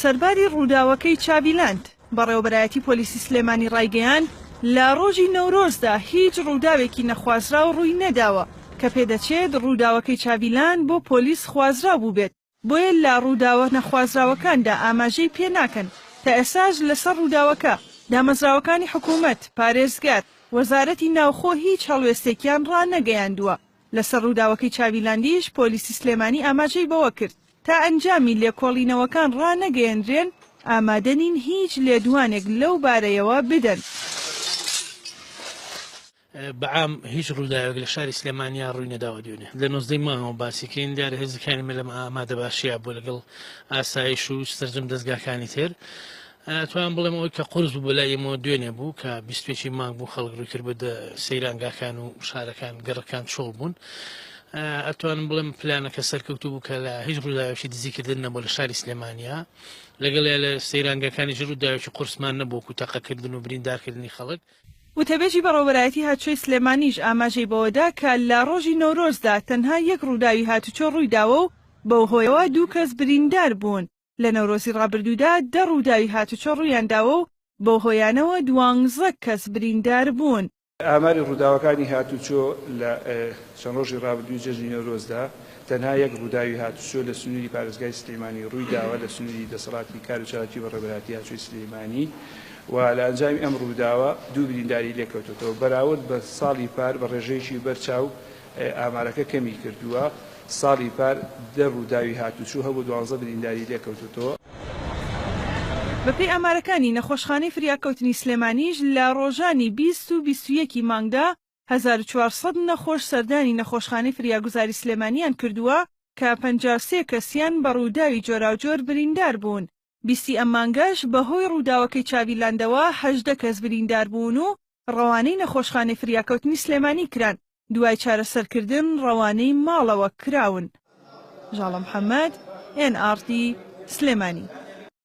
سەرباری ڕووداوەکەی چاویلاند بەڕێوەبەرایەتی پۆلیسی سلێمانی ڕایگەیاند لە ڕۆژی نەورۆزدا هیچ ڕووداوێکی نەخوازراو ڕووی نەداوە کە پێدەچێت ڕووداوەکەی چاویلاند بۆ پۆلیس خوازرا بوو بێت. بۆیە لە ڕووداوە نەخوازراوەکاندا ئاماژەی پێ ناکەن. تا ئێساش لەسەر ڕووداوەکە دامەزراوەکانی حکوومەت، پارێزگار، وەزارەتی ناوخۆ هیچ هەڵوێستێکیان ڕانەگەیاندووە. لەسەر ڕووداوەکەی چاویلاندیش پۆلیسی سلێمانی ئاماژەی بەوە کرد تا ئەنجامی لێکۆڵینەوەکان ڕانەگەیەنرێن ئامادە نین هیچ لێدوانێک لەو بارەیەوە بدەن. بەعام هیچ ڕووداوێک لە شاری سلێمانیا ڕووی نەداوە دوێنێ لە 19 مانگەوە باسیکەین دیارە هێزەکانی مە لەم ئامادە باشیە بۆ لەگەڵ ئاسایش و سەرجەم دەستگاکانی تر توان بڵێم ئەوەی کە قورس بوو بەلای ئێمەوە دوێنێ بوو کە 25 مانگ بوو خەڵک ڕووی کرد بە سەیرانگاکان و شارەکان گەڕەکان چۆڵ بوون. ئەتوانم بڵێم پلانەکە سەرکەوتوو بوو کە لە هیچ ڕووداوێکی دزیکردن نەبوو لە شاری سلێمانیا لەگەڵ لە سەیرانگاکانی ڕووداوێکی قورسمان نەبوو و تەقەکردن و بریندارکردنی خەڵک. وتەبێژی بەڕێوەبەرایەتی هاتوچۆی سلێمانیش ئاماژەی بەوەدا کە لە ڕۆژی نەورۆزدا تەنها یەک ڕووداوی هاتوچۆ ڕوویداوە و بەو هۆیەوە 2 کەس بریندار بوون. لە نەورۆزی ڕابردوودا 10 ڕووداوی هاتوچۆ ڕوویانداوە و بەو هۆیانەوە 12 کەس بریندار بوون. ئاماری ڕووداوەکانی هاتوچۆ لە چەند ڕۆژی ڕابردووی جەژنی نەورۆزدا تەنها یەک ڕووداوی هاتوچۆ لە سنووری پارێزگای سلێمانی ڕوویداوە لە سنووری دەسەڵاتی کاروچالاتی بەڕێوەبەرایەتی هاتوچۆی سلێمانی و لە ئەنجامی ئەم ڕووداوە 2 برینداری لێکەوتێتەوە بەراورد بە ساڵی پار بە ڕێژەیەکی بەرچاو ئامارەکە کەمی کردووە. ساڵی پار 10 ڕووداوی هاتوچۆ هەبوو 12 برینداری لێکەوتێتەوە. بەپێی ئامارەکانی نەخۆشخانەی فریاکەوتنی سلێمانیش لە ڕۆژانی 20 و 21 مانگدا 1400 نەخۆش سەردانی نەخۆشخانەی فریاگوزاری سلێمانیان کردووە کە 53 کەسیان بە ڕووداوی جۆراوجۆر بریندار بوون. 20 ئەم مانگەش بەهۆی ڕووداوەکەی چاویلاندەوە 18 کەس بریندار بوون و ڕەوانەی نەخۆشخانەی فریاکەوتنی سلێمانی کران. دوای چارەسەرکردن ڕەوانەی ماڵەوە کراون. ژاڵە محەممەد، NRT سلێمانی.